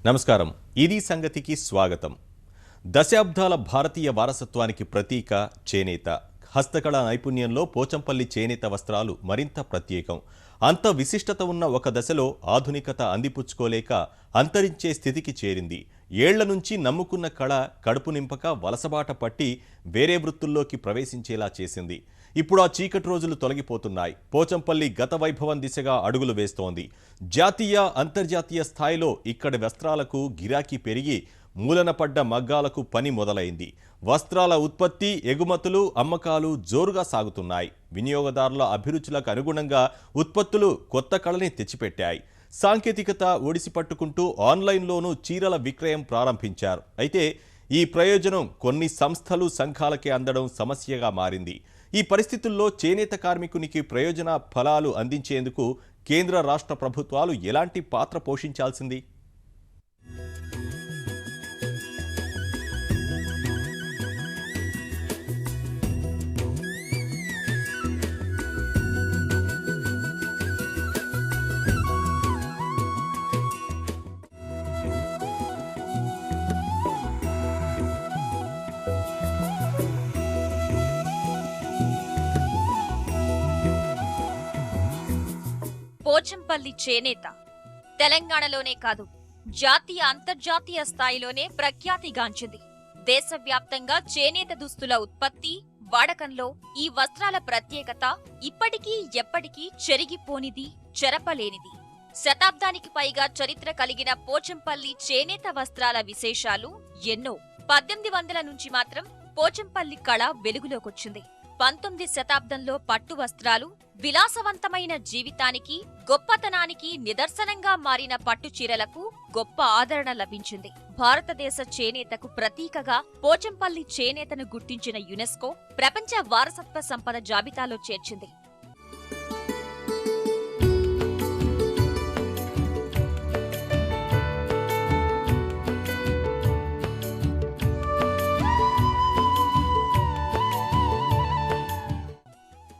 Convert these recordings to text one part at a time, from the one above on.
నమస్కారం. ఇది సంగతికి స్వాగతం. దశాబ్దాల భారతీయ వారసత్వానికి ప్రతీక చేనేత. హస్తకళా నైపుణ్యంలో పోచంపల్లి చేనేత వస్త్రాలు మరింత ప్రత్యేకం. అంత విశిష్టత ఉన్న ఒక దశలో ఆధునికత అందిపుచ్చుకోలేక అంతరించే స్థితికి చేరింది. ఏళ్ల నుంచి నమ్ముకున్న కళ కడుపు నింపక వలసబాట పట్టి వేరే వృత్తుల్లోకి ప్రవేశించేలా చేసింది. ఇప్పుడు ఆ చీకటి రోజులు తొలగిపోతున్నాయి. పోచంపల్లి గత వైభవం దిశగా అడుగులు వేస్తోంది. జాతీయ అంతర్జాతీయ స్థాయిలో ఇక్కడి వస్త్రాలకు గిరాకీ పెరిగి మూలన పడ్డ మగ్గాలకు పని మొదలైంది. వస్త్రాల ఉత్పత్తి, ఎగుమతులు, అమ్మకాలు జోరుగా సాగుతున్నాయి. వినియోగదారుల అభిరుచులకు అనుగుణంగా ఉత్పత్తులు కొత్త కళని తెచ్చిపెట్టాయి. సాంకేతికత ఒడిసి పట్టుకుంటూ ఆన్లైన్లోనూ చీరల విక్రయం ప్రారంభించారు. అయితే ఈ ప్రయోజనం కొన్ని సంస్థలు, సంఘాలకే అందడం సమస్యగా మారింది. ఈ పరిస్థితుల్లో చేనేత కార్మికునికి ప్రయోజన ఫలాలు అందించేందుకు కేంద్ర, రాష్ట్ర ప్రభుత్వాలు ఎలాంటి పాత్ర పోషించాల్సింది? పోచంపల్లి చేనేత తెలంగాణలోనే కాదు, జాతీయ అంతర్జాతీయ స్థాయిలోనే ప్రఖ్యాతిగాంచింది. దేశవ్యాప్తంగా చేనేత దుస్తుల ఉత్పత్తి, వాడకంలో ఈ వస్త్రాల ప్రత్యేకత ఇప్పటికీ ఎప్పటికీ చెరిగిపోనిది, చెరపలేనిది. శతాబ్దానికి పైగా చరిత్ర కలిగిన పోచంపల్లి చేనేత వస్త్రాల విశేషాలు ఎన్నో. 1800 నుంచి మాత్రం పోచంపల్లి కళ వెలుగులోకొచ్చింది. 19వ శతాబ్దంలో పట్టు వస్త్రాలు విలాసవంతమైన జీవితానికి, గొప్పతనానికి నిదర్శనంగా మారిన పట్టు చీరలకు గొప్ప ఆదరణ లభించింది. భారతదేశ చేనేతకు ప్రతీకగా పోచంపల్లి చేనేతను గుర్తించిన యునెస్కో ప్రపంచ వారసత్వ సంపద జాబితాలో చేర్చింది.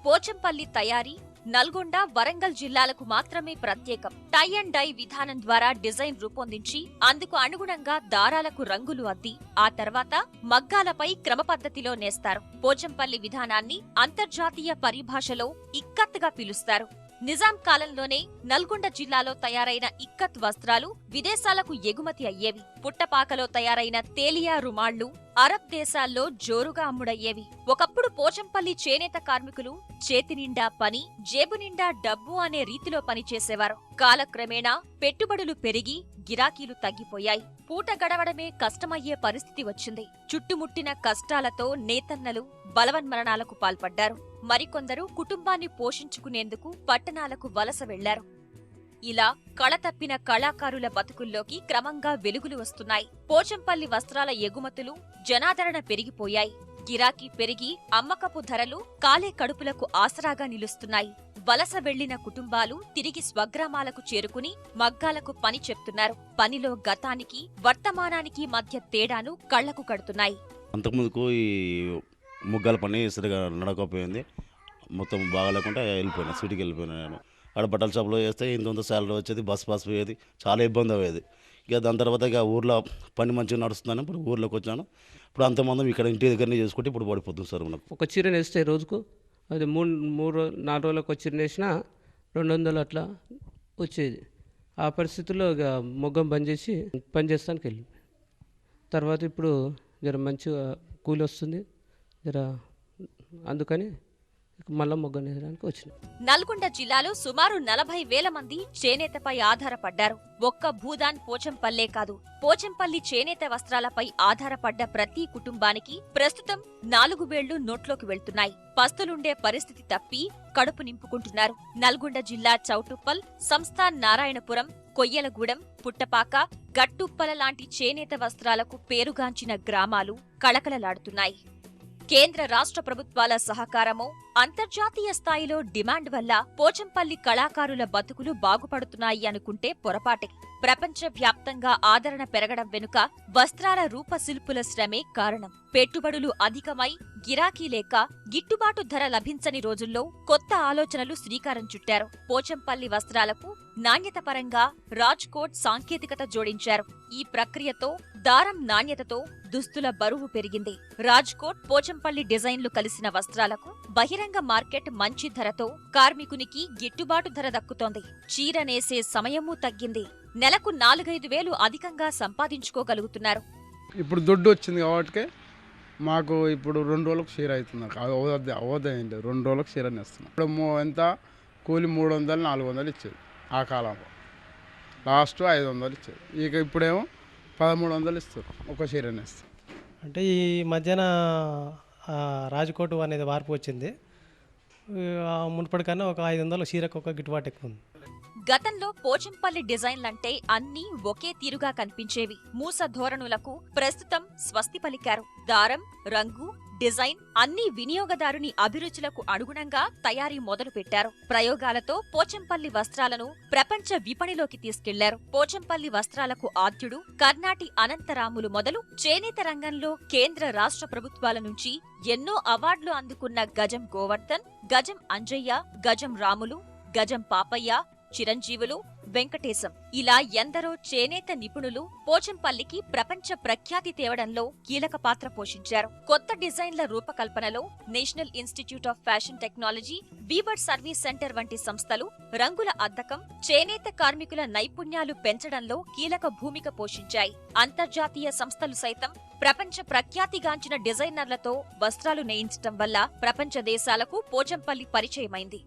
పోచంపల్లి తయారీ నల్గొండ, వరంగల్ జిల్లాలకు మాత్రమే ప్రత్యేకం. టై అండ్ డై విధానం ద్వారా డిజైన్ రూపొందించి అందుకు అనుగుణంగా దారాలకు రంగులు అద్ది ఆ తర్వాత మగ్గాలపై క్రమపద్ధతిలో నేస్తారు. పోచంపల్లి విధానాన్ని అంతర్జాతీయ పరిభాషలో ఇక్కత్ గా పిలుస్తారు. నిజాం కాలంలోనే నల్గొండ జిల్లాలో తయారైన ఇక్కత్ వస్త్రాలు విదేశాలకు ఎగుమతి అయ్యేవి. పుట్టపాకలో తయారైన తేలియా రుమాళ్లు అరబ్ దేశాల్లో జోరుగా అమ్ముడయ్యేవి. ఒకప్పుడు పోచంపల్లి చేనేత కార్మికులు చేతి నిండా పని, జేబు నిండా డబ్బు అనే రీతిలో పనిచేసేవారు. కాలక్రమేణా పెట్టుబడులు పెరిగి గిరాకీలు తగ్గిపోయాయి. పూట గడవడమే కష్టమయ్యే పరిస్థితి వచ్చింది. చుట్టుముట్టిన కష్టాలతో నేతన్నలు బలవన్మరణాలకు పాల్పడ్డారు. మరికొందరు కుటుంబాన్ని పోషించుకునేందుకు పట్టణాలకు వలస వెళ్లారు. ఇలా కళ తప్పిన కళాకారుల బతుకుల్లోకి క్రమంగా వెలుగులు వస్తున్నాయి. పోచంపల్లి వస్త్రాల ఎగుమతులు, జనాదరణ పెరిగిపోయాయి. గిరాకీ పెరిగి అమ్మకపు ధరలు కాలే కడుపులకు ఆసరాగా నిలుస్తున్నాయి. వలస వెళ్లిన కుటుంబాలు తిరిగి స్వగ్రామాలకు చేరుకుని మగ్గాలకు పని చెప్తున్నారు. పనిలో గతానికి, వర్తమానానికి మధ్య తేడాను కళ్లకు కడుతున్నాయి. అంతకుముందుకు ఈ ముగ్గాల పని సరిగా నడకపోయింది. మొత్తం బాగా లేకుండా వెళ్ళిపోయినా, సిటీకి వెళ్ళిపోయినా. నేను ఆడ బట్టల షాప్లో చేస్తే ఇంత శాలరీ వచ్చేది, బస్ పోయేది, చాలా ఇబ్బంది అయ్యేది. ఇక దాని తర్వాత ఇక ఊర్లో పని మంచిగా నడుస్తుందని ఇప్పుడు ఊర్లోకి వచ్చాను. ఇప్పుడు అంతమంది ఇక్కడ ఇంటి దగ్గరనే చేసుకుంటే ఇప్పుడు పడిపోతుంది సార్. మనకు ఒక చీర నేస్తే రోజుకు అది 4 రోజులకు ఒక చీర నేసినా 200 అట్లా వచ్చేది. ఆ పరిస్థితుల్లో ఇక మొగ్గం బంద్ చేసి పని చేస్తానికి వెళ్ళి తర్వాత ఇప్పుడు జర మంచిగా కూలి వస్తుంది జర, అందుకని మళ్ళా మొగ్గం నేయడానికి వచ్చిన. నల్గొండ జిల్లాలో సుమారు 40,000 మంది చేనేతపై ఆధారపడ్డారు. ఒక్క భూదాన్ పోచంపల్లే కాదు, పోచంపల్లి చేనేత వస్త్రాలపై ఆధారపడ్డ ప్రతి కుటుంబానికి ప్రస్తుతం 4 వేళ్లు నోట్లోకి వెళ్తున్నాయి. పస్తులుండే పరిస్థితి తప్పి కడుపు నింపుకుంటున్నారు. నల్గొండ జిల్లా చౌటుప్పల్, సంస్థాన్ నారాయణపురం, కొయ్యలగూడెం, పుట్టపాక, గట్టుప్పల లాంటి చేనేత వస్త్రాలకు పేరుగాంచిన గ్రామాలు కళకళలాడుతున్నాయి. కేంద్ర, రాష్ట్ర ప్రభుత్వాల సహకారమో, అంతర్జాతీయ స్థాయిలో డిమాండ్ వల్ల పోచంపల్లి కళాకారుల బతుకులు బాగుపడుతున్నాయి అనుకుంటే పొరపాటే. ప్రపంచవ్యాప్తంగా ఆదరణ పెరగడం వెనుక వస్త్రాల రూపశిల్పుల శ్రమే కారణం. పెట్టుబడులు అధికమై గిరాకీ లేక గిట్టుబాటు ధర లభించని రోజుల్లో కొత్త ఆలోచనలు శ్రీకారం చుట్టారు. పోచంపల్లి వస్త్రాలకు నాణ్యత పరంగా రాజ్కోట్ సాంకేతికత జోడించారు. ఈ ప్రక్రియతో దారం నాణ్యతతో దుస్తుల బరువు పెరిగింది. రాజ్కోట్, పోచంపల్లి డిజైన్లు కలిసిన వస్త్రాలకు బహిరంగ మార్కెట్ మంచి ధరతో కార్మికునికి గిట్టుబాటు ధర దక్కుతోంది. చీర నేసే సమయమూ తగ్గింది. నెలకు 4-5 వేలు అధికంగా సంపాదించుకోగలుగుతున్నారు. ఇప్పుడు దుడ్డు వచ్చింది కాబట్టి మాకు ఇప్పుడు 2 రోజులకు చీర అవుతుంది. అవదండి 2 రోజులకు చీర నేస్తున్నాం. ఇప్పుడు ఎంత కూలి 300-400 ఇచ్చేది ఆ కాలంలో. లాస్ట్ 500 ఇచ్చేది. ఇక ఇప్పుడేమో 1300 ఇస్తారు ఒక చీర నేస్తాం. అంటే ఈ మధ్యన రాజ్కోట్ అనేది మార్పు వచ్చింది. మునుపటికన్నా ఒక 500 చీరకు ఒక గిట్టుబాటు ఎక్కువ ఉంది. గతంలో పోచంపల్లి డిజైన్లంటే అన్నీ ఒకే తీరుగా కనిపించేవి. మూస ధోరణులకు ప్రస్తుతం స్వస్తి పలికారు. దారం, రంగు, డిజైన్ అన్నీ వినియోగదారుని అభిరుచులకు అనుగుణంగా తయారీ మొదలుపెట్టారు. ప్రయోగాలతో పోచంపల్లి వస్త్రాలను ప్రపంచ విపణిలోకి తీసుకెళ్లారు. పోచంపల్లి వస్త్రాలకు ఆద్యుడు కర్నాటి అనంతరాములు మొదలు చేనేత రంగంలో కేంద్ర రాష్ట్ర ప్రభుత్వాల నుంచి ఎన్నో అవార్డులు అందుకున్న గజం గోవర్ధన్, గజం అంజయ్య, గజం రాములు, గజం పాపయ్య, చిరంజీవులు, వెంకటేశం ఇలా ఎందరో చేనేత నిపుణులు పోచంపల్లికి ప్రపంచ ప్రఖ్యాతి తేవడంలో కీలక పాత్ర పోషించారు. కొత్త డిజైన్ల రూపకల్పనలో National Institute of Fashion Technology, weavers service centre వంటి సంస్థలు రంగుల అద్దకం, చేనేత కార్మికుల నైపుణ్యాలు పెంచడంలో కీలక భూమిక పోషించాయి. అంతర్జాతీయ సంస్థలు సైతం ప్రపంచ ప్రఖ్యాతిగాంచిన డిజైనర్లతో వస్త్రాలు నేయించటం వల్ల ప్రపంచ దేశాలకు పోచంపల్లి పరిచయమైంది.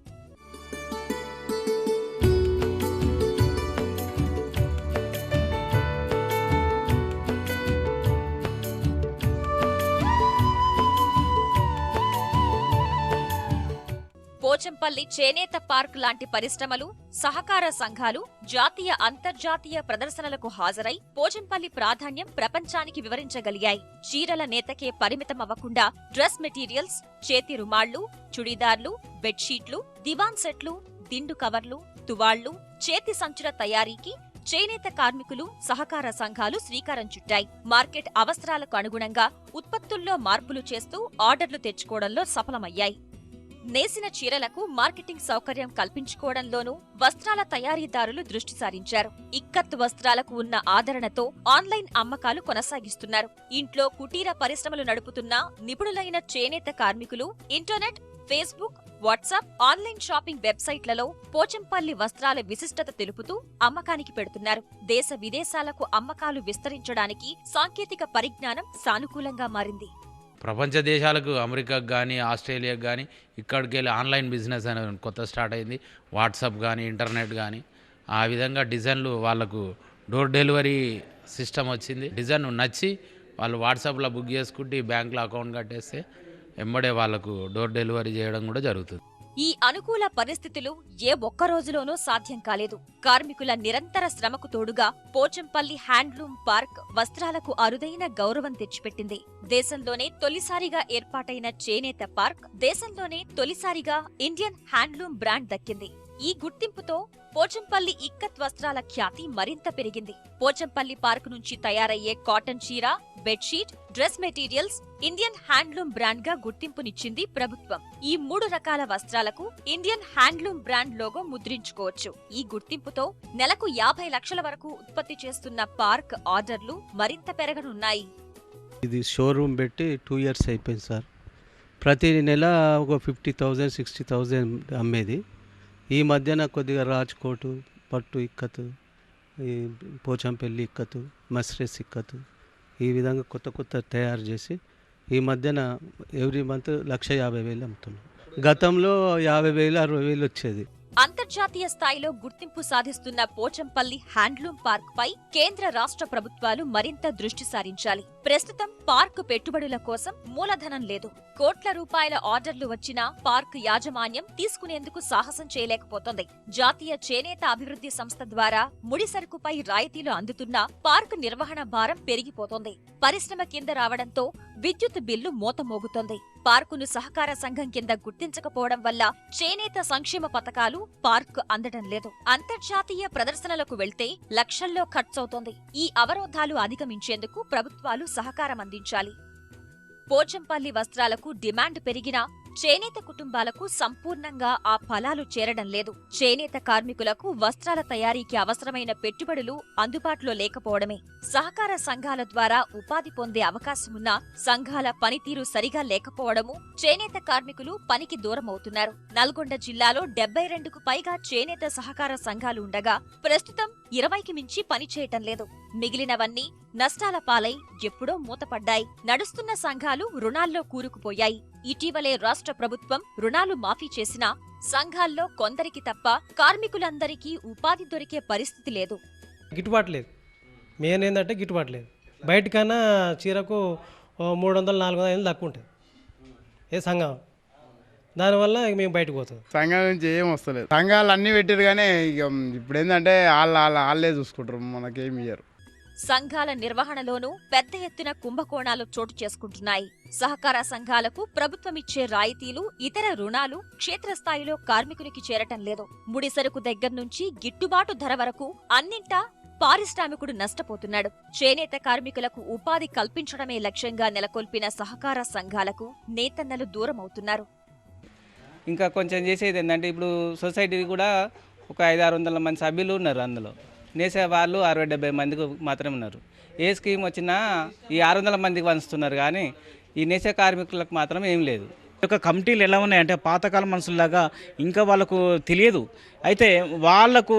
పోచంపల్లి చేనేత పార్క్ లాంటి పరిశ్రమలు, సహకార సంఘాలు జాతీయ, అంతర్జాతీయ ప్రదర్శనలకు హాజరై పోచంపల్లి ప్రాధాన్యం ప్రపంచానికి వివరించగలిగాయి. చీరల నేతకే పరిమితమవ్వకుండా డ్రెస్ మెటీరియల్స్, చేతి రుమాళ్లు, చుడీదార్లు, బెడ్షీట్లు, దివాన్ సెట్లు, దిండు కవర్లు, తువాళ్లు, చేతి సంచుల తయారీకి చేనేత కార్మికులు, సహకార సంఘాలు శ్రీకారం చుట్టాయి. మార్కెట్ అవసరాలకు అనుగుణంగా ఉత్పత్తుల్లో మార్పులు చేస్తూ ఆర్డర్లు తెచ్చుకోవడంలో సఫలమయ్యాయి. నేసిన చీరలకు మార్కెటింగ్ సౌకర్యం కల్పించుకోవడంలోనూ వస్త్రాల తయారీదారులు దృష్టి సారించారు. ఇక్కత్ వస్త్రాలకు ఉన్న ఆదరణతో ఆన్లైన్ అమ్మకాలు కొనసాగిస్తున్నారు. ఇంట్లో కుటీర పరిశ్రమలు నడుపుతున్న నిపుణులైన చేనేత కార్మికులు internet, Facebook, WhatsApp, online shopping వెబ్సైట్లలో పోచంపల్లి వస్త్రాల విశిష్టత తెలుపుతూ అమ్మకానికి పెడుతున్నారు. దేశ విదేశాలకు అమ్మకాలు విస్తరించడానికి సాంకేతిక పరిజ్ఞానం సానుకూలంగా మారింది. ప్రపంచ దేశాలకు, అమెరికాకు కానీ, ఆస్ట్రేలియాకు కానీ ఇక్కడికి వెళ్ళి ఆన్లైన్ బిజినెస్ అనేది కొత్త స్టార్ట్ అయింది. వాట్సాప్ కానీ, ఇంటర్నెట్ కానీ ఆ విధంగా డిజైన్లు వాళ్ళకు డోర్ డెలివరీ సిస్టమ్ వచ్చింది. డిజైన్ నచ్చి వాళ్ళు వాట్సాప్లో బుక్ చేసుకుంటే బ్యాంకులో అకౌంట్ కట్టేస్తే వెంబడే వాళ్ళకు డోర్ డెలివరీ చేయడం కూడా జరుగుతుంది. ఈ అనుకూల పరిస్థితులు ఏ ఒక్క రోజులోనూ సాధ్యం కాలేదు. కార్మికుల నిరంతర శ్రమకు తోడుగా పోచంపల్లి హ్యాండ్లూమ్ పార్క్ వస్త్రాలకు అరుదైన గౌరవం తెచ్చిపెట్టింది. దేశంలోనే తొలిసారిగా ఏర్పాటైన చేనేత పార్క్, దేశంలోనే తొలిసారిగా ఇండియన్ హ్యాండ్లూమ్ బ్రాండ్ దక్కింది. ఈ గుర్తింపుతో పోచంపల్లి ఇక్కత్ వస్త్రాల ఖ్యాతి మరింత పెరిగింది. పోచంపల్లి పార్క్ నుంచి తయారయ్యే కాటన్ చీర, bedsheet, dress materials Indian handloom brand గా గుర్తింపునిచ్చింది ప్రభుత్వం. ఈ 3 రకాల వస్త్రాలకు ఇండియన్ హ్యాండ్లూమ్ బ్రాండ్ లోగో ముద్రించుకోవచ్చు. ఈ గుర్తింపుతో నెలకు 50 లక్షల వరకు ఉత్పత్తి చేస్తున్న పార్క్ ఆర్డర్లు మరింత పెరగనున్నాయి. ఇది షోరూమ్ పెట్టి 2 years అయిపోయింది సార్. ప్రతి నెల ఒక 50,000, 60,000 అమ్మేది. ఈ మధ్యన కొద్దిగా రాజ్కోటు, పట్టు ఇక్కతు, ఈ పోచంపల్లి ఇక్కతు, మస్రెస్ ఇక్కతు ఈ విధంగా కొత్త కొత్త తయారు చేసి ఈ మధ్యన ఎవ్రీ మంత్ 1,50,000 అమ్ముతున్నాం. గతంలో 50,000, 60,000 వచ్చేది. అంతర్జాతీయ స్థాయిలో గుర్తింపు సాధిస్తున్న పోచంపల్లి హ్యాండ్లూమ్ పార్క్ పై కేంద్ర, రాష్ట్ర ప్రభుత్వాలు మరింత దృష్టి సారించాలి. ప్రస్తుతం పార్క్ పెట్టుబడుల కోసం మూలధనం లేదు. కోట్ల రూపాయల ఆర్డర్లు వచ్చినా పార్క్ యాజమాన్యం తీసుకునేందుకు సాహసం చేయలేకపోతోంది. జాతీయ చేనేత అభివృద్ధి సంస్థ ద్వారా ముడి సరుకుపై రాయితీలు అందుతున్నా పార్క్ నిర్వహణ భారం పెరిగిపోతోంది. పరిశ్రమ కింద రావడంతో విద్యుత్ బిల్లు మోతమోగుతోంది. పార్కును సహకార సంఘం కింద గుర్తించకపోవడం వల్ల చేనేత సంక్షేమ పథకాలు పార్క్ అందడం లేదు. అంతర్జాతీయ ప్రదర్శనలకు వెళ్తే లక్షల్లో ఖర్చవుతోంది. ఈ అవరోధాలు అధిగమించేందుకు ప్రభుత్వాలు సహకారం అందించాలి. పోచంపల్లి వస్త్రాలకు డిమాండ్ పెరిగినా చేనేత కుటుంబాలకు సంపూర్ణంగా ఆ ఫలాలు చేరడం లేదు. చేనేత కార్మికులకు వస్త్రాల తయారీకి అవసరమైన పెట్టుబడులు అందుబాటులో లేకపోవడమే, సహకార సంఘాల ద్వారా ఉపాధి పొందే అవకాశమున్నా సంఘాల పనితీరు సరిగా లేకపోవడము చేనేత కార్మికులు పనికి దూరమవుతున్నారు. నల్గొండ జిల్లాలో 72కు పైగా చేనేత సహకార సంఘాలు ఉండగా ప్రస్తుతం 20కి మించి పనిచేయటం లేదు. మిగిలినవన్నీ నష్టాల పాలై ఎప్పుడో మూతపడ్డాయి. నడుస్తున్న సంఘాలు రుణాల్లో కూరుకుపోయాయి. ఇటీవలే రాష్ట్ర ప్రభుత్వం రుణాలు మాఫీ చేసినా సంఘాల్లో కొందరికి తప్ప కార్మికులందరికీ ఉపాధి దొరికే పరిస్థితి లేదు. గిట్టుబాటు లేదు. మెయిన్ ఏంటంటే గిట్టుబాటు లేదు. బయటకన్నా చీరకు 300-400 తక్కువ ఉంటుంది ఏ సంఘం. దానివల్ల మేము బయటకు పోతాం. సంఘం నుంచి ఏం వస్తలేదు. సంఘాలు అన్నీ పెట్టారు కానీ ఇక ఇప్పుడు ఏంటంటే వాళ్ళే చూసుకుంటారు, మనకేమి ఇయ్యరు. సంఘాల నిర్వహణలోనూ పెద్ద ఎత్తున కుంభకోణాలు చోటు చేసుకుంటున్నాయి. సహకార సంఘాలకు ప్రభుత్వమిచ్చే రాయితీలు, ఇతర రుణాలు క్షేత్రస్థాయిలో కార్మికునికి చేరటం లేదు. ముడిసరుకు దగ్గర్నుంచి గిట్టుబాటు ధర వరకు అన్నింటా పారిశ్రామికుడు నష్టపోతున్నాడు. చేనేత కార్మికులకు ఉపాధి కల్పించడమే లక్ష్యంగా నెలకొల్పిన సహకార సంఘాలకు నేతన్నలు దూరమవుతున్నారు. ఇంకా కొంచెం చేసేది ఏంటంటే ఇప్పుడు సొసైటీ కూడా ఒక 500-600 మంది సభ్యులు ఉన్నారు. అందులో నేసే వాళ్ళు 60-70 మందికి మాత్రమే ఉన్నారు. ఏ స్కీమ్ వచ్చినా ఈ 600 మందికి పంచుతున్నారు కానీ ఈ నేసే కార్మికులకు మాత్రం ఏం లేదు. ఒక కమిటీలు ఎలా ఉన్నాయంటే పాతకాల మనుషుల్లాగా ఇంకా వాళ్ళకు తెలియదు. అయితే వాళ్లకు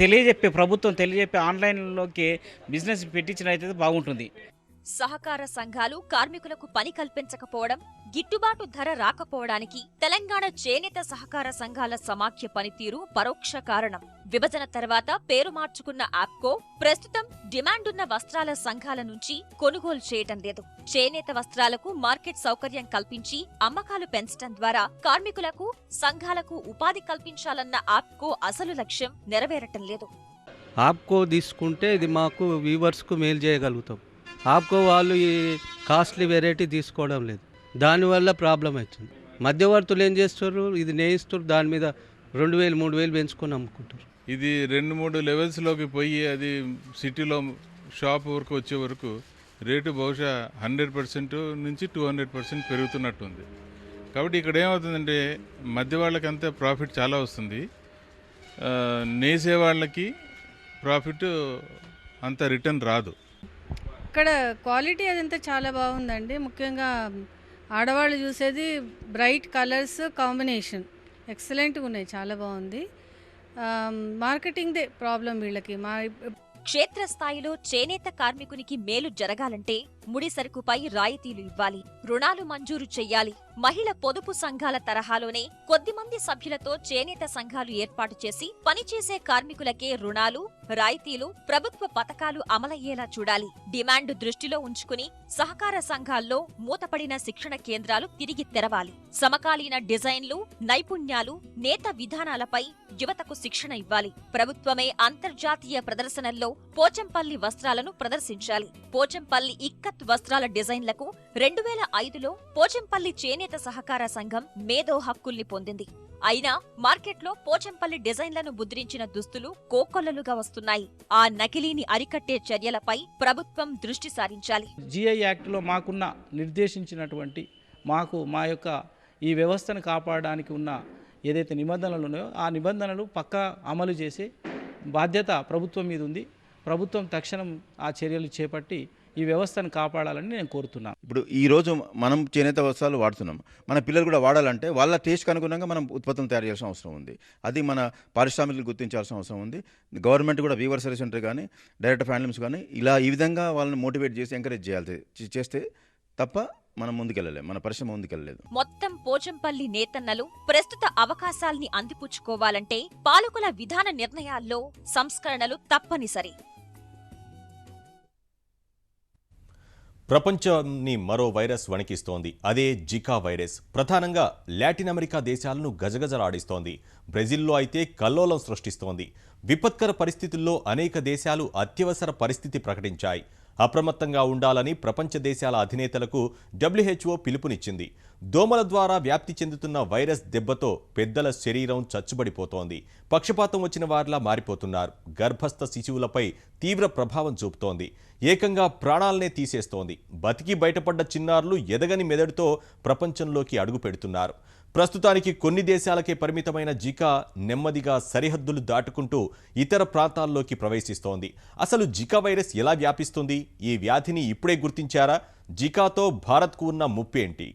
తెలియజెప్పే ప్రభుత్వం తెలియజెప్పే ఆన్లైన్లోకి బిజినెస్ పెట్టించినట్లయితే బాగుంటుంది. సహకార సంఘాలు కార్మికులకు పని కల్పించకపోవడం, గిట్టుబాటు ధర రాకపోవడానికి తెలంగాణ చేనేత సహకార సంఘాల సమాఖ్య పనితీరు పరోక్ష కారణం. విభజన తర్వాత పేరు మార్చుకున్న ఆప్కో ప్రస్తుతం డిమాండున్న వస్త్రాల సంఘాల నుంచి కొనుగోలు చేయటం లేదు. చేనేత వస్త్రాలకు మార్కెట్ సౌకర్యం కల్పించి అమ్మకాలు పెంచడం ద్వారా కార్మికులకు, సంఘాలకు ఉపాధి కల్పించాలన్న ఆప్కో అసలు లక్ష్యం నెరవేరటం లేదు. ఆప్కో తీసుకుంటే ఇది మాకు వీవర్స్కు మేలు చేయగలుగుతాం. ఆప్కో వాళ్ళు ఈ కాస్ట్లీ వెరైటీ తీసుకోవడం లేదు. దానివల్ల ప్రాబ్లం అవుతుంది. మధ్యవర్తులు ఏం చేస్తారు, ఇది నేయిస్తారు, దాని మీద 2000-3000 పెంచుకొని అమ్ముకుంటారు. ఇది 2-3 లెవెల్స్లోకి పోయి అది సిటీలో షాప్ వరకు వచ్చే వరకు రేటు బహుశా 100% నుంచి 200% పెరుగుతున్నట్టుంది. కాబట్టి ఇక్కడ ఏమవుతుందంటే మధ్య వాళ్ళకంతా ప్రాఫిట్ చాలా వస్తుంది, నేసే వాళ్ళకి ప్రాఫిట్ అంత రిటర్న్ రాదు. ఇక్కడ క్వాలిటీ అదంతా చాలా బాగుందండి. ముఖ్యంగా ఆడవాళ్ళు చూసేది బ్రైట్ కలర్స్ కాంబినేషన్ ఎక్సలెంట్గా ఉన్నాయి, చాలా బాగుంది. మార్కెటింగ్దే ప్రాబ్లం వీళ్ళకి. క్షేత్రస్థాయిలో చేనేత కార్మికునికి మేలు జరగాలంటే ముడి సరుకుపై రాయితీలు ఇవ్వాలి, రుణాలు మంజూరు చెయ్యాలి. మహిళ పొదుపు సంఘాల తరహాలోనే కొద్దిమంది సభ్యులతో చేనేత సంఘాలు ఏర్పాటు చేసి పనిచేసే కార్మికులకే రుణాలు, రాయితీలు, ప్రభుత్వ పథకాలు అమలయ్యేలా చూడాలి. డిమాండ్ దృష్టిలో ఉంచుకుని సహకార సంఘాల్లో మూతపడిన శిక్షణ కేంద్రాలు తిరిగి తెరవాలి. సమకాలీన డిజైన్లు, నైపుణ్యాలు, నేత విధానాలపై యువతకు శిక్షణ ఇవ్వాలి. ప్రభుత్వమే అంతర్జాతీయ ప్రదర్శనల్లో పోచంపల్లి వస్త్రాలను ప్రదర్శించాలి. పోచంపల్లి ఇక్కత్ వస్త్రాల డిజైన్లకు 2005లో పోచంపల్లి చేనేత సహకార సంఘం మేధో హక్కుల్ని పొందింది. అయినా మార్కెట్లో పోచంపల్లి డిజైన్లను ముద్రించిన దుస్తులు కోకొల్లలుగా వస్తున్నాయి. ఆ నకిలీని అరికట్టే చర్యలపై ప్రభుత్వం దృష్టి సారించాలి. జిఐ యాక్ట్లో మాకున్న నిర్దేశించినటువంటి మా యొక్క ఈ వ్యవస్థను కాపాడడానికి ఉన్న ఏదైతే నిబంధనలు ఉన్నాయో ఆ నిబంధనలు పక్కా అమలు చేసే బాధ్యత ప్రభుత్వం మీద ఉంది. ప్రభుత్వం తక్షణం ఆ చర్యలు చేపట్టి ఈ వ్యవస్థను కాపాడాలని నేను కోరుతున్నాను. ఇప్పుడు ఈరోజు మనం చేనేత వస్త్రాలు వాడుతున్నాం, మన పిల్లలు కూడా వాడాలంటే వాళ్ళ టేస్ట్కి అనుగుణంగా మనం ఉత్పత్తులు తయారు చేయాల్సిన అవసరం ఉంది. అది మన పారిశ్రామికులు గుర్తించాల్సిన అవసరం ఉంది. గవర్నమెంట్ కూడా వీవర్ సర్వీస్ సెంటర్ కానీ, డైరెక్ట్ హ్యాండ్లూమ్స్ కానీ ఈ విధంగా వాళ్ళని మోటివేట్ చేసి ఎంకరేజ్ చేస్తే తప్ప మనం ముందుకెళ్ళలేము, మన పరిశ్రమ ముందుకెళ్ళలేదు. మొత్తం పోచంపల్లి నేతన్నలు ప్రస్తుత అవకాశాల్ని అందిపుచ్చుకోవాలంటే పాలకుల విధాన నిర్ణయాల్లో సంస్కరణలు తప్పనిసరి. ప్రపంచాన్ని మరో వైరస్ వణికిస్తోంది. అదే జికా వైరస్. ప్రధానంగా లాటిన్ అమెరికా దేశాలను గజగజలాడిస్తోంది. బ్రెజిల్లో అయితే కల్లోలం సృష్టిస్తోంది. విపత్కర పరిస్థితుల్లో అనేక దేశాలు అత్యవసర పరిస్థితి ప్రకటించాయి. అప్రమత్తంగా ఉండాలని ప్రపంచ దేశాల అధినేతలకు WHO పిలుపునిచ్చింది. దోమల ద్వారా వ్యాప్తి చెందుతున్న వైరస్ దెబ్బతో పెద్దల శరీరం చచ్చుబడిపోతోంది. పక్షపాతం వచ్చిన వారిలా మారిపోతున్నారు. గర్భస్థ శిశువులపై తీవ్ర ప్రభావం చూపుతోంది. ఏకంగా ప్రాణాలనే తీసేస్తోంది. బతికి బయటపడ్డ చిన్నారులు ఎదగని మెదడుతో ప్రపంచంలోకి అడుగు పెడుతున్నారు. ప్రస్తుతానికి కొన్ని దేశాలకే పరిమితమైన జికా నెమ్మదిగా సరిహద్దులు దాటుకుంటూ ఇతర ప్రాంతాల్లోకి ప్రవేశిస్తోంది. అసలు జికా వైరస్ ఎలా వ్యాపిస్తుంది? ఈ వ్యాధిని ఇప్పుడే గుర్తించారా? జికాతో భారత్కు ఉన్న ముప్పేంటి?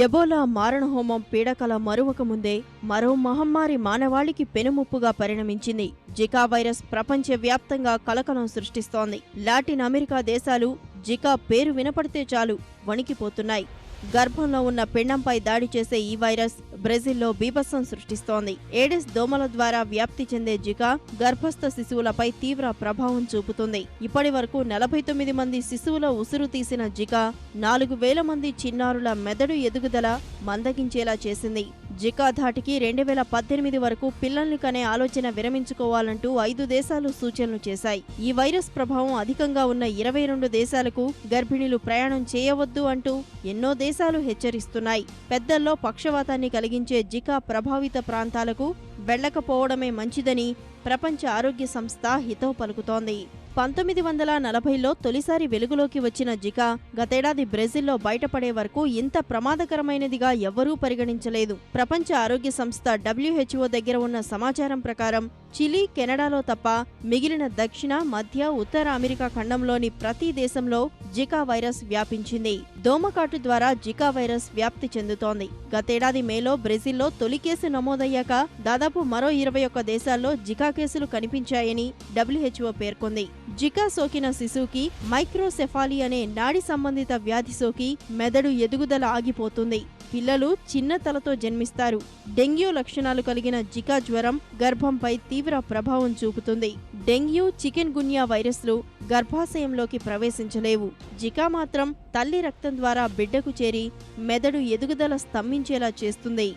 ఎబోలా మారణహోమం పీడకల మరువక ముందే మరో మహమ్మారి మానవాళికి పెనుముప్పుగా పరిణమించింది. జికా వైరస్ ప్రపంచవ్యాప్తంగా కలకలం సృష్టిస్తోంది. లాటిన్ అమెరికా దేశాలు జికా పేరు వినపడితే చాలు వణికిపోతున్నాయి. గర్భంలో ఉన్న పిండంపై దాడి చేసే ఈ వైరస్ బ్రెజిల్లో బీభత్సం సృష్టిస్తోంది. ఏడెస్ దోమల ద్వారా వ్యాప్తి చెందే జికా గర్భస్థ శిశువులపై తీవ్ర ప్రభావం చూపుతుంది. ఇప్పటి వరకు 49 మంది శిశువుల ఉసురు తీసిన జికా 4,000 మంది చిన్నారుల మెదడు ఎదుగుదల మందగించేలా చేసింది. జికా ధాటికి 2018 వరకు పిల్లల్ని కనే ఆలోచన విరమించుకోవాలంటూ 5 దేశాలు సూచనలు చేశాయి. ఈ వైరస్ ప్రభావం అధికంగా ఉన్న 22 దేశాలకు గర్భిణీలు ప్రయాణం చేయవద్దు అంటూ ఎన్నో దేశాలు హెచ్చరిస్తున్నాయి. పెద్దల్లో పక్షవాతాన్ని కలిగించే జికా ప్రభావిత ప్రాంతాలకు వెళ్లకపోవడమే మంచిదని ప్రపంచ ఆరోగ్య సంస్థ హితవు పలుకుతోంది. 1940లో తొలిసారి వెలుగులోకి వచ్చిన జికా గతేడాది బ్రెజిల్లో బయటపడే వరకు ఇంత ప్రమాదకరమైనదిగా ఎవ్వరూ పరిగణించలేదు. ప్రపంచ ఆరోగ్య సంస్థ WHO దగ్గర ఉన్న సమాచారం ప్రకారం చిలీ, కెనడాలో తప్ప మిగిలిన దక్షిణ, మధ్య, ఉత్తర అమెరికా ఖండంలోని ప్రతి దేశంలో జికా వైరస్ వ్యాపించింది. దోమకాటు ద్వారా జికా వైరస్ వ్యాప్తి చెందుతోంది. గతేడాది మేలో బ్రెజిల్లో తొలి కేసు నమోదయ్యాక దాదాపు మరో 21 దేశాల్లో జికా కేసులు కనిపించాయని WHO పేర్కొంది. జికా సోకిన శిశువుకి మైక్రోసెఫాలీ అనే నాడి సంబంధిత వ్యాధి సోకి మెదడు ఎదుగుదల ఆగిపోతుంది. పిల్లలు చిన్న తలతో జన్మిస్తారు. డెంగ్యూ లక్షణాలు కలిగిన జికా జ్వరం గర్భంపై తీవ్ర ప్రభావం చూపుతుంది. డెంగ్యూ, చికెన్ గున్యా వైరస్లు గర్భాశయంలోకి ప్రవేశించలేవు. జికా మాత్రం తల్లి రక్తం ద్వారా బిడ్డకు చేరి మెదడు ఎదుగుదల స్తంభించేలా చేస్తుంది.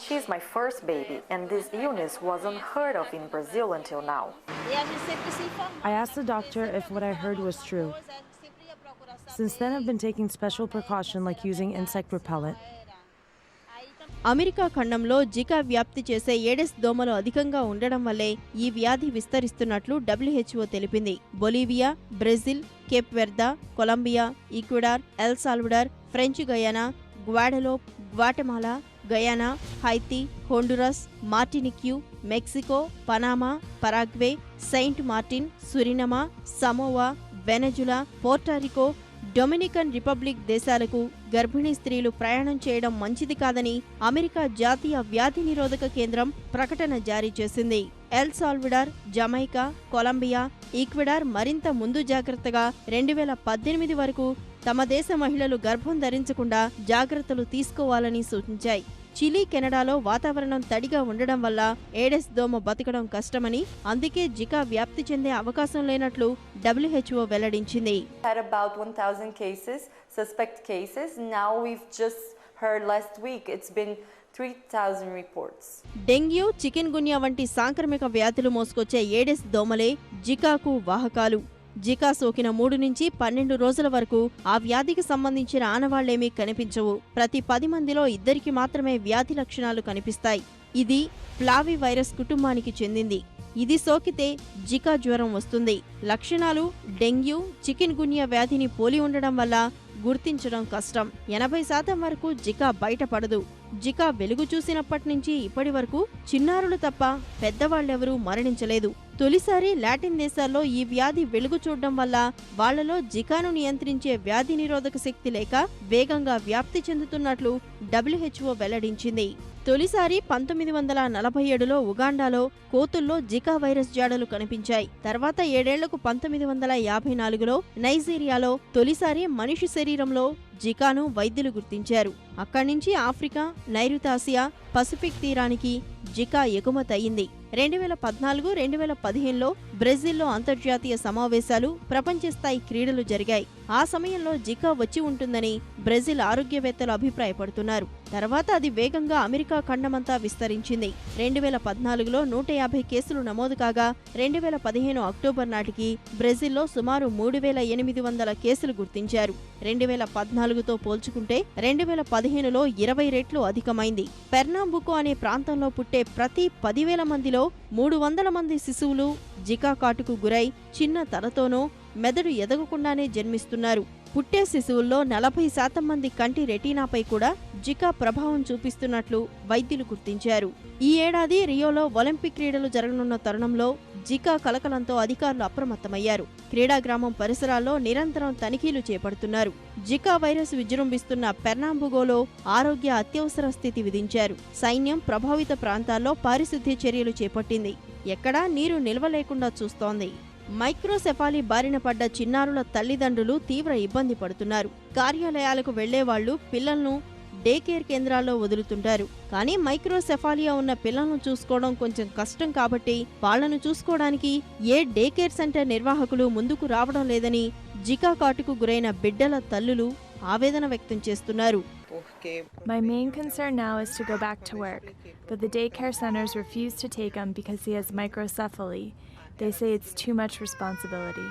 She's my first baby, and this illness wasn't heard of in Brazil until now. I asked the doctor if what I heard was true. Since then, I've been taking special precaution like using insect repellent. America ఖండంలో Zika వ్యాప్తి చేసే Aedes దోమలు అధికంగా ఉండడం వల్లే ఈ వ్యాధి విస్తరిస్తున్నట్లు WHO తెలిపింది. Bolivia, Brazil, Cape Verde, Colombia, Ecuador, El Salvador, French Guiana, Guadeloupe, Guatemala, Guyana, Haiti, Honduras, Martinique, Mexico, Panama, Paraguay, Saint Martin, Suriname, Samoa, Venezuela, Puerto Rico, Dominican Republic దేశాలకు గర్భిణీ స్త్రీలు ప్రయాణం చేయడం మంచిది కాదని అమెరికా జాతీయ వ్యాధి నిరోధక కేంద్రం ప్రకటన జారీ చేసింది. El Salvador, Jamaica, Colombia, Ecuador మరింత ముందు జాగ్రత్తగా 2018 వరకు తమ దేశ మహిళలు గర్భం ధరించకుండా జాగ్రత్తలు తీసుకోవాలని సూచించాయి. చిలీ, కెనడాలో వాతావరణం తడిగా ఉండడం వల్ల ఏడెస్ దోమ బతకడం కష్టమని, అందుకే జికా వ్యాప్తి చెందే అవకాశం లేనట్లు WHO వెల్లడించింది. Had about 1,000 cases, suspect cases. Now we've just heard last week it's been 3,000 reports. Dengue, chikungunya వంటి సాంక్రమిక వ్యాధులు మోసుకొచ్చే ఏడెస్ దోమలే జికాకు వాహకాలు. జికా సోకిన 3 నుంచి 12 రోజుల వరకు ఆ వ్యాధికి సంబంధించిన ఆనవాళ్లేమీ కనిపించవు. ప్రతి 10 మందిలో 2కి మాత్రమే వ్యాధి లక్షణాలు కనిపిస్తాయి. ఇది ఫ్లావి వైరస్ కుటుంబానికి చెందింది. ఇది సోకితే జికా జ్వరం వస్తుంది. లక్షణాలు డెంగ్యూ, చికెన్ గున్యా వ్యాధిని పోలి ఉండడం వల్ల గుర్తించడం కష్టం. 80% వరకు జికా బయటపడదు. జికా వెలుగు చూసినప్పటి నుంచి ఇప్పటి వరకు చిన్నారులు తప్ప పెద్దవాళ్లెవరూ మరణించలేదు. తొలిసారి లాటిన్ దేశాల్లో ఈ వ్యాధి వెలుగు చూడడం వల్ల వాళ్లలో జికాను నియంత్రించే వ్యాధి నిరోధక శక్తి లేక వేగంగా వ్యాప్తి చెందుతున్నట్లు WHO వెల్లడించింది. తొలిసారి 1947లో ఉగాండాలో కోతుల్లో జికా వైరస్ జాడలు కనిపించాయి. తర్వాత 7 ఏళ్లకు 1954లో నైజీరియాలో తొలిసారి మనిషి శరీరంలో జికాను వైద్యులు గుర్తించారు. అక్కడి నుంచి ఆఫ్రికా, నైరుతాసియా, పసిఫిక్ తీరానికి జికా ఎగుమతయింది. 2014, 2015లో బ్రెజిల్లో అంతర్జాతీయ సమావేశాలు, ప్రపంచ స్థాయి క్రీడలు జరిగాయి. ఆ సమయంలో జికా వచ్చి ఉంటుందని బ్రెజిల్ ఆరోగ్యవేత్తలు అభిప్రాయపడుతున్నారు. తర్వాత అది వేగంగా అమెరికా ఖండమంతా విస్తరించింది. 2014లో 150 కేసులు నమోదు కాగా 2015 అక్టోబర్ నాటికి బ్రెజిల్లో సుమారు 3800 కేసులు గుర్తించారు. 2014తో పోల్చుకుంటే 2015లో 20 రెట్లు అధికమైంది. పెర్నాంబుకో అనే ప్రాంతంలో పుట్టే ప్రతి 10,000 మందిలో 300 మంది శిశువులు జికా కాటుకు గురై చిన్న తలతోనో మెదడు ఎదగకుండానే జన్మిస్తున్నారు. పుట్టే శిశువుల్లో 40% మంది కంటి రెటీనాపై కూడా జికా ప్రభావం చూపిస్తున్నట్లు వైద్యులు గుర్తించారు. ఈ ఏడాది రియోలో ఒలింపిక్ క్రీడలు జరగనున్న తరుణంలో జికా కలకలంతో అధికారులు అప్రమత్తమయ్యారు. క్రీడాగ్రామం పరిసరాల్లో నిరంతరం తనిఖీలు చేపడుతున్నారు. జికా వైరస్ విజృంభిస్తున్న పెర్నాంబుగోలో ఆరోగ్య అత్యవసర స్థితి విధించారు. సైన్యం ప్రభావిత ప్రాంతాల్లో పారిశుద్ధ్య చర్యలు చేపట్టింది. ఎక్కడా నీరు నిల్వ లేకుండా చూస్తోంది. మైక్రోసెఫాలీ బారిన పడ్డ చిన్నారుల తల్లిదండ్రులు తీవ్ర ఇబ్బంది పడుతున్నారు. కార్యాలయాలకు వెళ్లేవాళ్లు పిల్లలను డే కేర్ కేంద్రాల్లో వదులుతుంటారు. కానీ మైక్రోసెఫాలియా ఉన్న పిల్లలను చూసుకోవడం కొంచెం కష్టం కాబట్టి వాళ్లను చూసుకోవడానికి ఏ డే కేర్ సెంటర్ నిర్వాహకులు ముందుకు రావడం లేదని జికా కాటుకు గురైన బిడ్డల తల్లులు ఆవేదన వ్యక్తం చేస్తున్నారు. My main concern now is to go back to work, but the daycare centers refuse to take him because he has microcephaly. They say it's too much responsibility.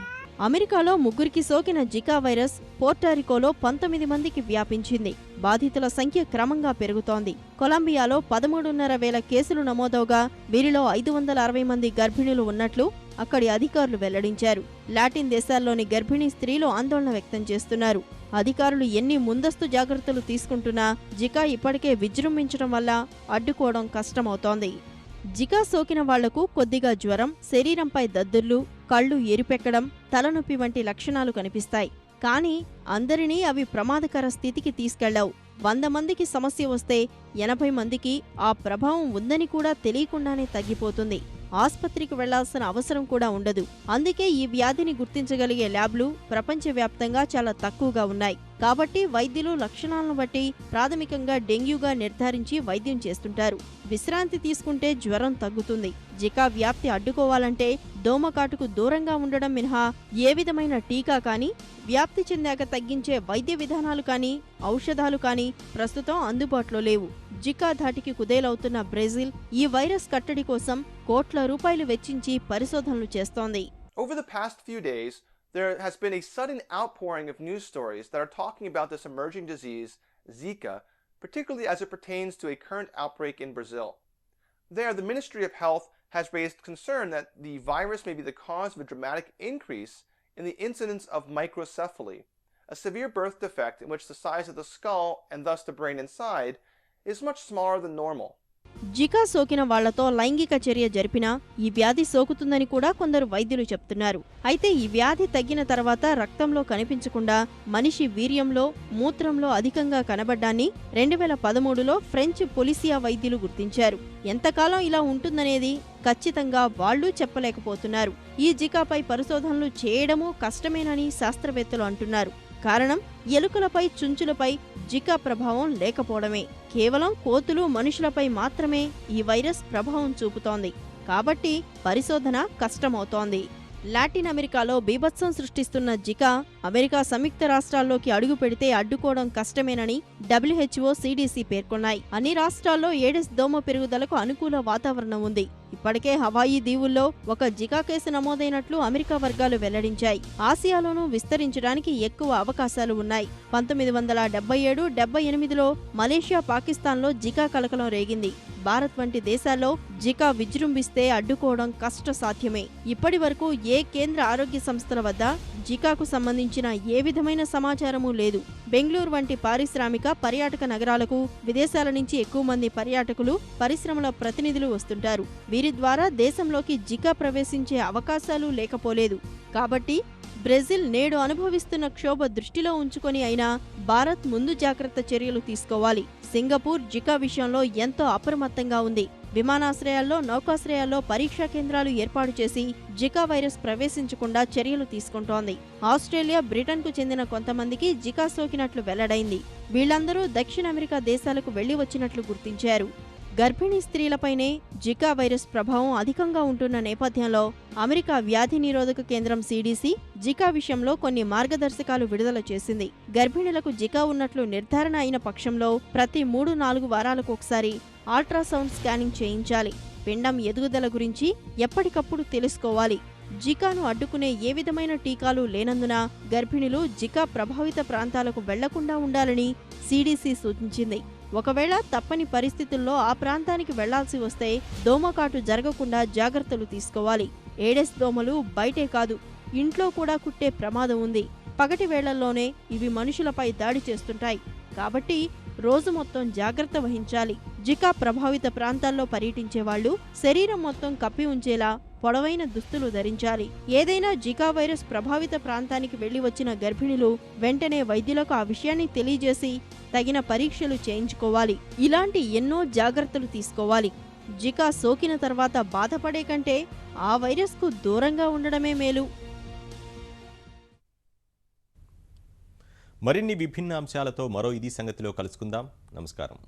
అమెరికాలో 3కి సోకిన జికా వైరస్ పోర్టారికోలో 19 మందికి వ్యాపించింది. బాధితుల సంఖ్య క్రమంగా పెరుగుతోంది. కొలంబియాలో 13,500 కేసులు నమోదవగా వీరిలో 560 మంది గర్భిణులు ఉన్నట్లు అక్కడి అధికారులు వెల్లడించారు. లాటిన్ దేశాల్లోని గర్భిణీ స్త్రీలు ఆందోళన వ్యక్తం చేస్తున్నారు. అధికారులు ఎన్ని ముందస్తు జాగ్రత్తలు తీసుకుంటున్నా జికా ఇప్పటికే విజృంభించడం వల్ల అడ్డుకోవడం కష్టమవుతోంది. జికా సోకిన వాళ్లకు కొద్దిగా జ్వరం, శరీరంపై దద్దుర్లు, కళ్ళు ఎరిపెక్కడం, తలనొప్పి వంటి లక్షణాలు కనిపిస్తాయి. కానీ అందరినీ అవి ప్రమాదకర స్థితికి తీసుకెళ్లవు. 100 మందికి సమస్య వస్తే 80 మందికి ఆ ప్రభావం ఉందని కూడా తెలియకుండానే తగ్గిపోతుంది. ఆస్పత్రికి వెళ్లాల్సిన అవసరం కూడా ఉండదు. అందుకే ఈ వ్యాధిని గుర్తించగలిగే ల్యాబ్లు ప్రపంచవ్యాప్తంగా చాలా తక్కువగా ఉన్నాయి. కాబట్టి వైద్యులు లక్షణాలను బట్టి ప్రాథమికంగా డెంగ్యూగా నిర్ధారించి వైద్యం చేస్తుంటారు. విశ్రాంతి తీసుకుంటే జ్వరం తగ్గుతుంది. జికా వ్యాప్తి అడ్డుకోవాలంటే దోమకాటుకు దూరంగా ఉండడం మినహా ఏ విధమైన టీకా కానీ, వ్యాప్తి చెందాక తగ్గించే వైద్య విధానాలు కానీ, ఔషధాలు కానీ ప్రస్తుతం అందుబాటులో లేవు. జికా ధాటికి కుదేలవుతున్న బ్రెజిల్ ఈ వైరస్ కట్టడి కోసం కోట్ల రూపాయలు వెచ్చించి పరిశోధనలు చేస్తోంది. Over the past few days, there has been a sudden outpouring of news stories that are talking about this emerging disease, Zika, particularly as it pertains to a current outbreak in Brazil. There, the Ministry of Health has raised concern that the virus may be the cause of a dramatic increase in the incidence of microcephaly, a severe birth defect in which the size of the skull, and thus the brain inside, is much smaller than normal. Zika సోకిన వాళ్లతో లైంగిక చర్య జరిపినా ఈ వ్యాధి సోకుతుందని కూడా కొందరు వైద్యులు చెప్తున్నారు. అయితే ఈ వ్యాధి తగ్గిన తర్వాత రక్తంలో కనిపించకుండా మనిషి వీర్యంలో, మూత్రంలో అధికంగా కనబడ్డాన్ని 2013లో ఫ్రెంచ్ పొలిసియా వైద్యులు గుర్తించారు. ఎంతకాలం ఇలా ఉంటుందనేది ఖచ్చితంగా వాళ్లూ చెప్పలేకపోతున్నారు. ఈ జికాపై పరిశోధనలు చేయడమూ కష్టమేనని శాస్త్రవేత్తలు అంటున్నారు. కారణం ఎలుకలపై, చుంచులపై జికా ప్రభావం లేకపోవడమే. కేవలం కోతులు, మనుషులపై మాత్రమే ఈ వైరస్ ప్రభావం చూపుతోంది. కాబట్టి పరిశోధన కష్టమవుతోంది. లాటిన్ అమెరికాలో బీభత్సం సృష్టిస్తున్న జికా అమెరికా సంయుక్త రాష్ట్రాల్లోకి అడుగు పెడితే అడ్డుకోవడం కష్టమేనని WHO, CDC పేర్కొన్నాయి. అన్ని రాష్ట్రాల్లో ఏడెస్ దోమ పెరుగుదలకు అనుకూల వాతావరణం ఉంది. ఇప్పటికే హవాయి దీవుల్లో ఒక జికా కేసు నమోదైనట్లు అమెరికా వర్గాలు వెల్లడించాయి. ఆసియాలోనూ విస్తరించడానికి ఎక్కువ అవకాశాలు ఉన్నాయి. 1977, 78లో మలేషియా, పాకిస్తాన్లో జికా కలకలం రేగింది. భారత్ వంటి దేశాల్లో జికా విజృంభిస్తే అడ్డుకోవడం కష్టసాధ్యమే. ఇప్పటి వరకు ఏ కేంద్ర ఆరోగ్య సంస్థల వద్ద జికాకు సంబంధించిన ఏ విధమైన సమాచారమూ లేదు. బెంగళూరు వంటి పారిశ్రామిక, పర్యాటక నగరాలకు విదేశాల నుంచి ఎక్కువ మంది పర్యాటకులు, పరిశ్రమల ప్రతినిధులు వస్తుంటారు. వీరి ద్వారా దేశంలోకి జికా ప్రవేశించే అవకాశాలు లేకపోలేదు. కాబట్టి బ్రెజిల్ నేడు అనుభవిస్తున్న క్షోభ దృష్టిలో ఉంచుకొని అయినా భారత్ ముందు జాగ్రత్త చర్యలు తీసుకోవాలి. సింగపూర్ జికా విషయంలో ఎంతో అప్రమత్తంగా ఉంది. విమానాశ్రయాల్లో, నౌకాశ్రయాల్లో పరీక్షా కేంద్రాలు ఏర్పాటు చేసి జికా వైరస్ ప్రవేశించకుండా చర్యలు తీసుకుంటోంది. ఆస్ట్రేలియా, బ్రిటన్కు చెందిన కొంతమందికి జికా సోకినట్లు వెల్లడైంది. వీళ్లందరూ దక్షిణ అమెరికా దేశాలకు వెళ్లి వచ్చినట్లు గుర్తించారు. గర్భిణీ స్త్రీలపైనే జికా వైరస్ ప్రభావం అధికంగా ఉంటున్న నేపథ్యంలో అమెరికా వ్యాధి నిరోధక కేంద్రం CDC జికా విషయంలో కొన్ని మార్గదర్శకాలు విడుదల చేసింది. గర్భిణులకు జికా ఉన్నట్లు నిర్ధారణ అయిన పక్షంలో ప్రతి 3-4 వారాలకు ఒకసారి అల్ట్రాసౌండ్ స్కానింగ్ చేయించాలి. పిండం ఎదుగుదల గురించి ఎప్పటికప్పుడు తెలుసుకోవాలి. జికాను అడ్డుకునే ఏ విధమైన టీకాలు లేనందున గర్భిణులు జికా ప్రభావిత ప్రాంతాలకు వెళ్లకుండా ఉండాలని CDC సూచించింది. ఒకవేళ తప్పని పరిస్థితుల్లో ఆ ప్రాంతానికి వెళ్లాల్సి వస్తే దోమకాటు జరగకుండా జాగ్రత్తలు తీసుకోవాలి. ఏడెస్ దోమలు బయటే కాదు, ఇంట్లో కూడా కుట్టే ప్రమాదం ఉంది. పగటి వేళల్లోనే ఇవి మనుషులపై దాడి చేస్తుంటాయి. కాబట్టి రోజు మొత్తం జాగ్రత్త వహించాలి. జికా ప్రభావిత ప్రాంతాల్లో పర్యటించే వాళ్లు శరీరం మొత్తం కప్పి ఉంచేలా పొడవైన దుస్తులు ధరించాలి. ఏదైనా జికా వైరస్ ప్రభావిత ప్రాంతానికి వెళ్లి వచ్చిన గర్భిణులు వెంటనే వైద్యులకు ఆ విషయాన్ని తెలియజేసి తగిన పరీక్షలు చేయించుకోవాలి. ఇలాంటి ఎన్నో జాగ్రత్తలు తీసుకోవాలి. జికా సోకిన తర్వాత బాధపడే కంటే ఆ వైరస్కు దూరంగా ఉండడమే మేలు. మరిన్ని విభిన్న అంశాలతో మరో ఇది సంగతిలో కలుసుకుందాం. నమస్కారం.